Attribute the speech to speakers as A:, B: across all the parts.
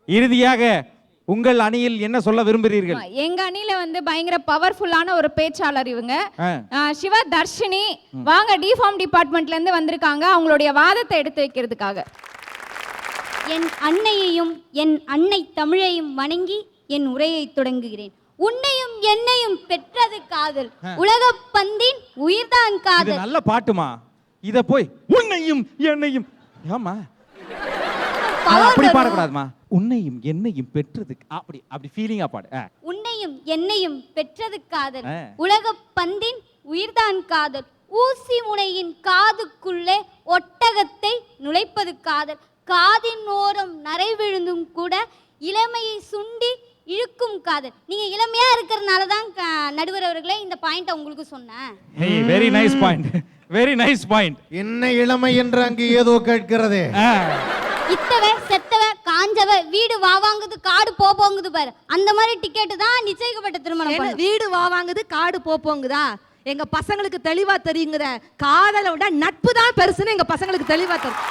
A: இறுதியாக உங்கள் அணியில் என்ன சொல்ல விரும்புகிறீர்கள்?
B: எங்க அணியில வந்து பயங்கர பவர்ஃபுல்லான ஒரு பேச்சாளர் இவங்க, சிவா தர்ஷினி. வாங்க, டிஃபார்ம் டிபார்ட்மெண்ட்ல இருந்து வந்திருக்காங்க அவங்களுடைய வாதத்தை எடுத்து வைக்கிறதுக்காக.
C: என் அன்னையையும் என் அன்னை தமிழையும் வணங்கி என் உரையை தொடங்குகிறேன். உன்னையும் என்னையும் பெற்றது காதல், உலக பந்தின் உயிர்தான் காதல்.
A: நல்ல பாட்டுமா, இத போய் உன்னையும் என்னையும் ஆமா அப்படி பாடக்கூடாதுமா. உன்னையும் என்னையும் பெற்றது அப்படி அப்படி ஃபீலிங்கா பாடு.
C: உன்னையும் என்னையும் பெற்றது காதல், உலக பந்தின் உயிர்தான் காதல். ஊசி முனையின் காதுக்குள்ளே ஒட்டகத்தை நுழைப்பது காதல். காதின் ஓரம் நரை விழுந்தும் கூட இளமையை சுண்டி இழுக்கும் காதல். நீங்க இளமையா இருக்கிறதுனால தான் நடுவர் அவர்களே இந்த பாயிண்ட் உங்களுக்கு சொன்னேன்.
A: Very nice point, very nice point.
D: என்ன இளமை என்று அங்கே ஏதோ கேட்கிறதே.
C: இத்தவ செத்தவ காஞ்சவ வீடு வாங்குது காடு போங்குது பாரு, அந்த மாதிரி டிக்கெட் தான் நிச்சயிக்கப்பட்ட திருமணம்.
E: வீடு வாங்குது காடு போங்குதா? எங்க பசங்களுக்கு தெளிவா தெரியுங்கிற காதலை விட நட்பு தான் பெருசுன்னு எங்க பசங்களுக்கு தெளிவா தெரியும்.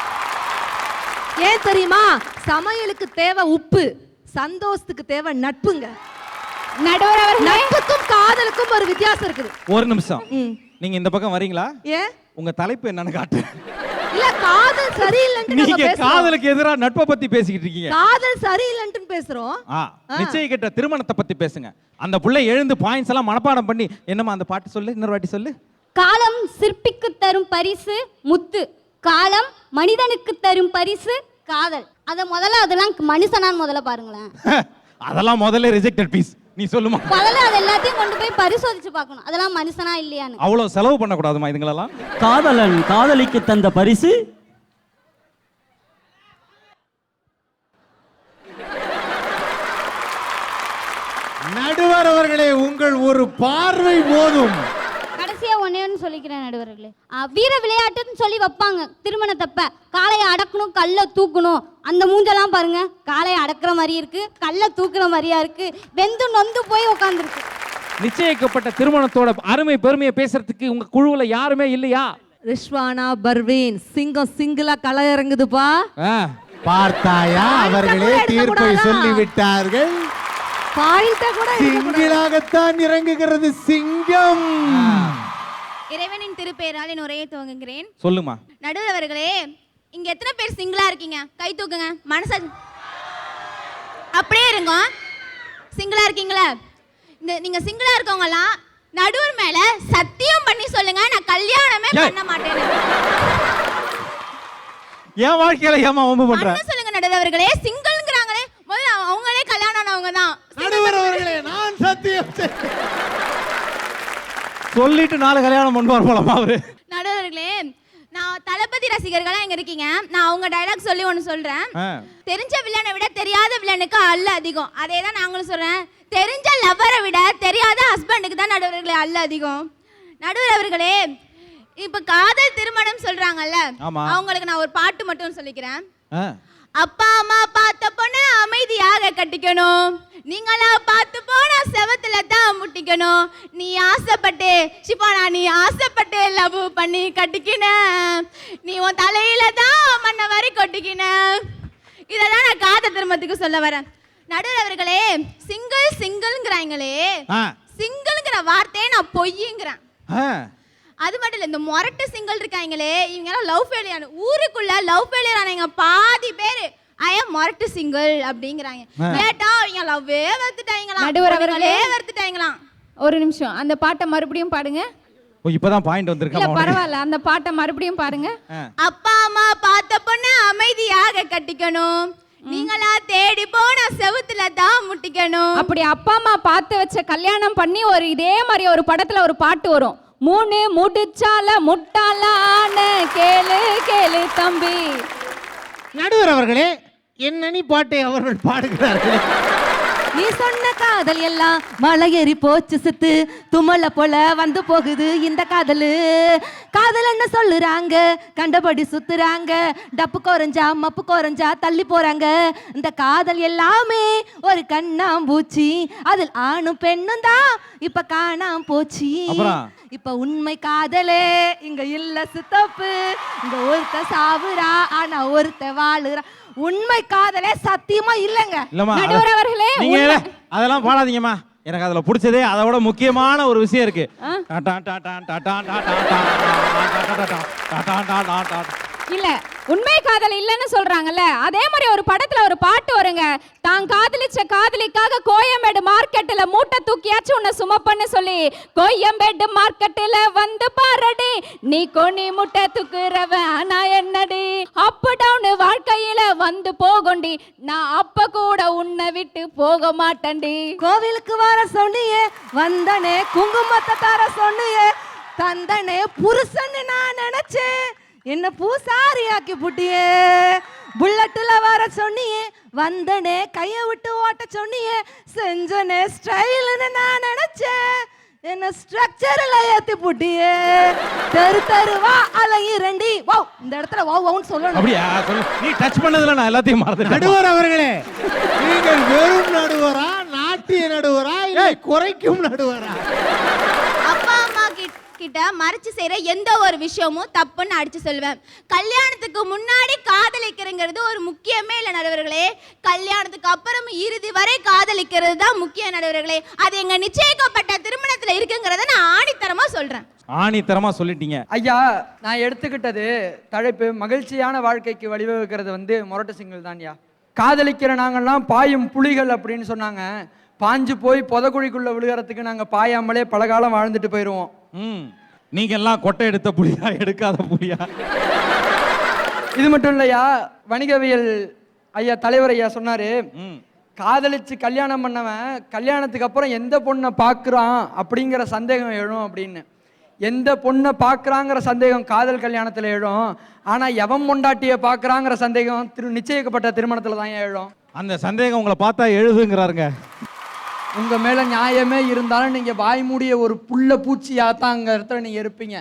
E: ஏன் தெரியுமா? சமையலுக்கு தேவை உப்பு, சந்தோஷத்துக்கு தேவை நட்புங்க.
B: நடுவர் அவர்களே,
E: நட்புக்கும் காதலுக்கும் ஒரு வித்தியாசம் இருக்குது.
A: ஒரு நிமிஷம், நீங்க இந்த பக்கம் வரீங்களா?
E: ஏன்
A: உங்க தலைப்பு என்னன்னு காட்டு.
E: இல்ல, காதல் சரியில்லைன்னு
A: நீங்க காதலுக்கு எதிரா நட்பை பத்தி பேசிக்கிட்டு இருக்கீங்க.
E: காதல் சரியில்லைன்னு பேசுறோம்.
A: நிச்சயிக்கிட்ட திருமணத்தை பத்தி பேசுங்க. அந்த புள்ளை எழுந்து பாயிண்ட்ஸ் எல்லாம் மனப்பாடம் பண்ணி என்னமா அந்த பாட்டு சொல்லு, இன்னொரு வாட்டி சொல்லு.
C: காலம் சிற்பிக்கு தரும் பரிசு முத்து, காலம் மனிதனுக்கு தரும் பரிசு காதல். அதெல்லாம் மனுஷனான்னு முதல்ல பாருங்களேன்.
A: அதெல்லாம் முதல்ல ரிஜெக்டட் பீஸ். நீ சொல்லுமா.
C: முதல்ல அது எல்லாத்தையும் கொண்டு போய் பரிசோதிச்சு பார்க்கணும், அதெல்லாம் மனுஷனா இல்லையான்னு.
A: அவ்வளவு செலவு பண்ண கூடாதுமா இதுங்களெல்லாம்.
F: காதலன் காதலிக்கு தந்த பரிசு
D: நடுவர் அவர்களே, உங்கள் ஒரு பார்வை போதும்.
C: கடைசியா ஒன்னேன்னு சொல்லிக்கிறேன் நடுவர்களே, வீர விளையாட்டுன்னு சொல்லி வைப்பாங்க திருமணத்தப்ப. காளையை அடக்கணும், கல்லை தூக்கணும். அந்த மூஞ்செல்லாம் பாருங்க, காளையை அடக்குற மாதிரி இருக்கு, கல்லை தூக்குற மாதிரியா இருக்கு, வெந்து நொந்து போய் உட்காந்துருக்கு.
A: நிச்சயிக்கப்பட்ட திருமணத்தோட அருமை பெருமையை பேசுறதுக்கு உங்க குழுவுல யாருமே இல்லையா?
E: ரிஷ்வானா பர்வீன் சிங்கம் சிங்கிளா களை இறங்குதுப்பா.
D: பார்த்தாயா, அவர்களே தீர்ப்பை சொல்லிவிட்டார்கள். சிங்கிளாகத்தான் இறங்குகிறது சிங்கம்.
G: இறைவனின் திருப்பெயரால் என் உரையை துவங்குகிறேன்.
A: சொல்லுமா.
G: நடுவர் அவர்களே, இங்க எத்தனை பேர் சிங்கிளா இருக்கீங்க? கை தூக்குங்க. மனச அப்படியே இருங்க. சிங்கிளா இருக்கீங்களா? நீங்க சிங்கிளா இருக்கவங்கலாம் நடுவர் மேல சத்தியம் பண்ணி சொல்லுங்க, நான் கல்யாணமே பண்ண மாட்டேன்.
A: என் வாழ்க்கையில ஏமா ஒம்பு பண்ற?
G: சொல்லுங்க நடுவர் அவர்களே, சிங்கிள்ங்கறாங்களே, முதல்ல அவங்களே கல்யாணம் ஆனவங்க தான்.
D: நடுவர் அவர்களே, நான் சத்தியம்
A: சொல்லிட்டு 4 கல்யாணம் பண்ணுவார் போலமா அவரு.
G: நடுவர்களே, நான் தளபதி ரசிகர்களா இங்க இருக்கீங்க. நான் அவங்க டயலாக் சொல்லி ஒன்னு சொல்றேன். தெரிஞ்ச வில்லனை விட தெரியாத வில்லனுக்கு அல்ல அதிகம். அதே தான் நாங்களும் சொல்றேன். தெரிஞ்ச லவ்வரை விட தெரியாத ஹஸ்பண்டுக்கு தான் நடுவர்களே அல்ல அதிகம். நடுவர் அவர்களே, இப்ப காதல் திருமணம் சொல்றாங்கல்ல, அவங்களுக்கு நான் ஒரு பாட்டு மட்டும் சொல்லிக்கிறேன். அப்பா அம்மா பார்த்த பொண்ணு அமைதியாக கட்டிக்கணும், நீங்களா பார்த்து போனா செவத்துல தான் முட்டிக்கணும். நீ ஆசைப்பட்டு ஷிபானா, நீ ஆசைப்பட்டு லவ் பண்ணி கட்டிக்கின, நீ உன் தலையில தான் மண்ண வரி கொட்டிக்கின. இதெல்லாம் நான் காதல் திருமணத்துக்கு சொல்ல வரேன். நடுவர் அவர்களே, சிங்கிள்ங்கிறாங்களே, சிங்கிள்ங்கிற வார்த்தையை நான் பொய்யுங்கிறேன். அது மட்டும் இல்ல, இந்த மொரட்டு சிங்கிள் இருக்காங்களே, இவங்க எல்லாம் லவ் ஃபெயிலியர். ஊருக்குள்ள லவ் ஃபெயிலியர் ஆனவங்க பாதி பேரு ஐ அம் மொரட்டு சிங்கிள் அப்படிங்கிறாங்க. கேட்டா அவங்க லவ்வே வர்த்துட்டாங்களா,
B: நடுவர் அவர்களே
G: வர்த்துட்டாங்களா.
B: ஒரு நிமிஷம், அந்த பாட்டை மறுபடியும் பாடுங்க.
A: இப்பதான் பாயிண்ட் வந்திருக்கா?
B: இல்ல பரவாயில்ல, அந்த பாட்டை மறுபடியும் பாருங்க.
G: அப்பா அம்மா பார்த்த பொண்ணு அமைதியாக கட்டிக்கணும், நீங்களா தேடி போன செவுத்துல தான் முட்டிக்கணும்.
B: அப்படி அப்பா அம்மா பார்த்து வச்ச கல்யாணம் பண்ணி ஒரு இதே மாதிரி ஒரு படத்துல ஒரு பாட்டு வரும். 3 முடிச்சால முட்டாளான கேளு கேளு தம்பி.
D: நடுவர் அவர்களே, என்னனி பாட்டை அவர்கள் பாடுகிறார்கள்.
E: நீ சொன்ன காதல் எல்லாம் மலையேறி போச்சு சித்து, தும்மல போல வந்து போகுது இந்த காதலு. காதல் என்ன சொல்லுறாங்க, கண்டபடி சுத்துறாங்க, டப்பு குறைஞ்சா மப்பு குறைஞ்சா தள்ளி போறாங்க. இந்த காதல் எல்லாமே ஒரு கண்ணாம்பூச்சி, அதில் ஆணும் பெண்ணும் தான் இப்ப காணாம போச்சு. இப்ப உண்மை காதலே இங்க இல்ல சித்தப்பு, இங்க ஒருத்த சாவுறா ஆனா ஒருத்த வாழுறா. உண்மை காதலே சத்தியமா இல்லைங்க.
A: இல்லம்மா
B: நடுவர் அவர்களே,
A: நீங்க அதெல்லாம் பாடாதீங்கம்மா. எனக்கு அதுல பிடிச்சதே அதை விட முக்கியமான ஒரு விஷயம் இருக்கு.
B: இல்ல உண்மை காதல் இல்லைன்னு சொல்றாங்கல்ல, அதே மாதிரி ஒரு படத்துல ஒரு பாட்டு வருங்க. தான் காதலிச்ச காதலிக்காக கோயம்பேடு மார்க்கெட்டுல மூட்டை தூக்கியாச்சும் உன்னை சுமப்பன்னு சொல்லி, கோயம்பேடு மார்க்கெட்டுல வந்து பாரடி நீ கோணி மூட்டை தூக்குறவன் ஆனா என்னடி, அப் டவுன் வாழ்க்கையில வந்து போகண்டி நான் அப்ப கூட உன்னை விட்டு போக மாட்டேன்டி.
E: கோவிலுக்கு வர சொன்னியே வந்தனே, குங்குமத்தை தர சொன்னியே தந்தனே, புருஷன்னு நான் நினைச்சேன் என்ன பூசாரி ஆக்கி புட்டியே. புல்லட்டுல வர சொன்னியே வந்தனே, கைய விட்டு ஓட்ட சொன்னியே செஞ்சனே ஸ்டைல்னு நான் நினைச்சேன் என்ன ஸ்ட்ரக்சர்ல ஏத்தி புட்டியே. தெரு தெருவா அலையிரண்டி. வாவ், இந்த இடத்துல வாவ் வாவ்னு சொல்லணும்.
A: அப்படியா? சொல்லு. நீ டச் பண்ணதுல நான் எல்லாத்தையும் மறந்துட்டேன்.
D: நடுவர் அவர்களே, நீங்கள் வெறும் நடுவரா, நாட்டிய நடுவரா, இல்லை குறைக்கும் நடுவரா?
G: அப்பா அம்மா கிட்ட மறைச்சு செய்யற எந்த ஒரு விஷயமும் தப்புன்னு அடிச்சு சொல்லுவேன். கல்யாணத்துக்கு முன்னாடி காதலிக்கிறங்கிறது ஒரு முக்கியமே இல்லை நடுவர்களே. கல்யாணத்துக்கு அப்புறம் இறுதி வரை காதலிக்கிறது தான் முக்கிய நடுவர்களே. அது எங்க நிச்சயிக்கப்பட்ட திருமணத்துல இருக்குங்கிறத நான் ஆணித்தரமா சொல்றேன்.
A: ஆணித்தரமா சொல்லிட்டீங்க
H: ஐயா. நான் எடுத்துக்கிட்டது தலைப்பு மகிழ்ச்சியான வாழ்க்கைக்கு வழிவகுக்கிறது மொரட்டு சிங்கிள் தான்யா. காதலிக்கிற நாங்கள்லாம் பாயும் புலிகள் அப்படின்னு சொன்னாங்க. பாஞ்சு போய் புதக்குழிக்குள்ள விழுகிறதுக்கு நாங்க பாயாமலே பல காலம் வாழ்ந்துட்டு போயிடுவோம்.
A: நீங்க எல்லாம் கொட்டை எடுத்த புலியா, எடுக்காத புலியா?
H: இது மட்டும் இல்லையா, வணிகவியல் ஐயா தலைவர் ஐயா சொன்னாரு, காதலிச்சு கல்யாணம் பண்ணவன் கல்யாணத்துக்கு அப்புறம் எந்த பொண்ணை பார்க்குறான் அப்படிங்கிற சந்தேகம் எழும் அப்படின்னு. எந்த பொண்ணை பார்க்குறாங்கிற சந்தேகம் காதல் கல்யாணத்தில் எழும். ஆனால் எவன் பொண்டாட்டியை பார்க்குறாங்கிற சந்தேகம் நிச்சயிக்கப்பட்ட திருமணத்தில் தான் எழும்.
A: அந்த சந்தேகம் உங்களை பார்த்தா எழுதுங்கிறாருங்க.
H: உங்கள் மேலே நியாயமே இருந்தாலும் நீங்கள் வாய் மூடிய ஒரு புள்ள பூச்சியாக தான் அங்கே இடத்துல நீங்கள் இருப்பீங்க.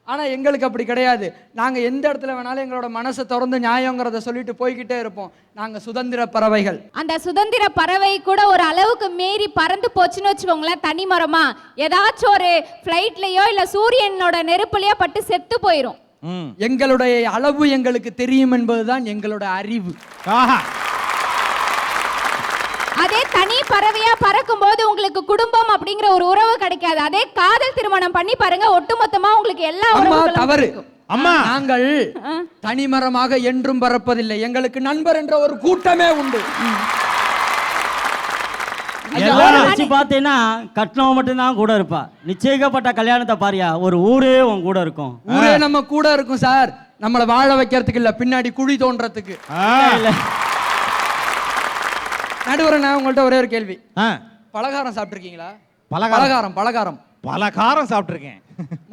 H: ஆனால் எங்களுக்கு அப்படி கிடையாது. நாங்கள் எந்த இடத்துல வேணாலும் எங்களோட மனசை திறந்து நியாயங்கிறத சொல்லிட்டு போய்கிட்டே இருப்போம். நாங்கள் சுதந்திர பறவைகள்.
B: அந்த சுதந்திர பறவை கூட ஒரு அளவுக்கு மீறி பறந்து போச்சுன்னு வச்சுக்கோங்களேன், தனி மரமா ஏதாச்சும் ஒரு ஃப்ளைட்லயோ இல்ல சூரியனோட நெருப்புலயோ பட்டு செத்து போயிடும்.
H: எங்களுடைய அளவு எங்களுக்கு தெரியும் என்பதுதான் எங்களோட அறிவு.
B: அதே தனி பறவையா பறக்கும் போது உங்களுக்கு குடும்பம் அப்படிங்கிற ஒரு உறவு கிடைக்காது. அதே காதல் திருமணம் பண்ணி பாருங்க, ஒட்டுமொத்தமா உங்களுக்கு எல்லா உறவுகளும்
H: தவறு.
A: அம்மா,
H: நாங்கள் தனிமரமாக என்றும் பறப்பதில்லை. எங்களுக்கு நண்பர் என்ற ஒரு கூட்டமே உண்டு.
F: வச்சு பார்த்தீங்கன்னா கட்டணம் மட்டும்தான் கூட இருப்பா. நிச்சயிக்கப்பட்ட கல்யாணத்தை பாரியா, ஒரு ஊரே உன் கூட இருக்கும்.
H: ஊரே நம்ம கூட இருக்கும் சார். நம்மளை வாழ வைக்கிறதுக்கு இல்ல, பின்னாடி குழி தோன்றதுக்கு. நடுவர, நான் உங்கள்ட்ட ஒரே ஒரு கேள்வி. பலகாரம் சாப்பிட்டுருக்கீங்களா? பலகாரம் பலகாரம்
A: பலகாரம் சாப்பிட்டுருக்கேன்.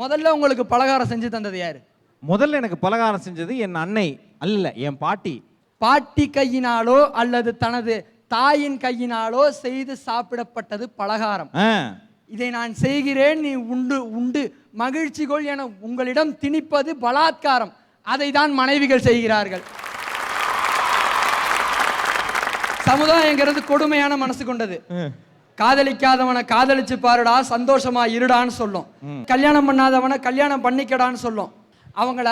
H: முதல்ல உங்களுக்கு பலகாரம் செஞ்சு தந்தது யாரு?
A: முதல்ல எனக்கு பலகாரம் செஞ்சது என் அன்னை அல்ல, என் பாட்டி.
H: பாட்டி கையினாலோ அல்லது தனது தாயின் கையினாலோ செய்து சாப்பிடப்பட்டது பலகாரம். இதை நான் செய்கிறேன், நீ உண்டு உண்டு மகிழ்ச்சி கொள் என உங்களிடம் திணிப்பது பலாத்காரம். அதை தான் மனைவிகள் செய்கிறார்கள். சமுதாயங்கிறது கொடுமையான மனசு கொண்டது. காதலிக்காதவனை காதலிச்சு பாருடா, சந்தோஷமா இருடான்னு சொல்லும். கல்யாணம் பண்ணாதவனை கல்யாணம் பண்ணிக்கடான்னு சொல்லும். அவங்கள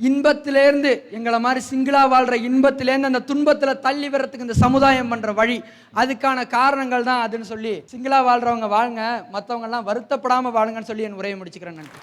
H: இன்பத்திலேருந்து, எங்களை மாதிரி சிங்கிளா வாழ்ற இன்பத்திலேருந்து அந்த துன்பத்துல தள்ளி வர்றதுக்கு இந்த சமுதாயம் பண்ற வழி, அதுக்கான காரணங்கள் தான் அதுன்னு சொல்லி சிங்கிளா வாழ்றவங்க வாழுங்க, மற்றவங்க எல்லாம் வருத்தப்படாம வாழுங்கன்னு சொல்லி என் உரையை முடிச்சுக்கிறேன். நன்றி.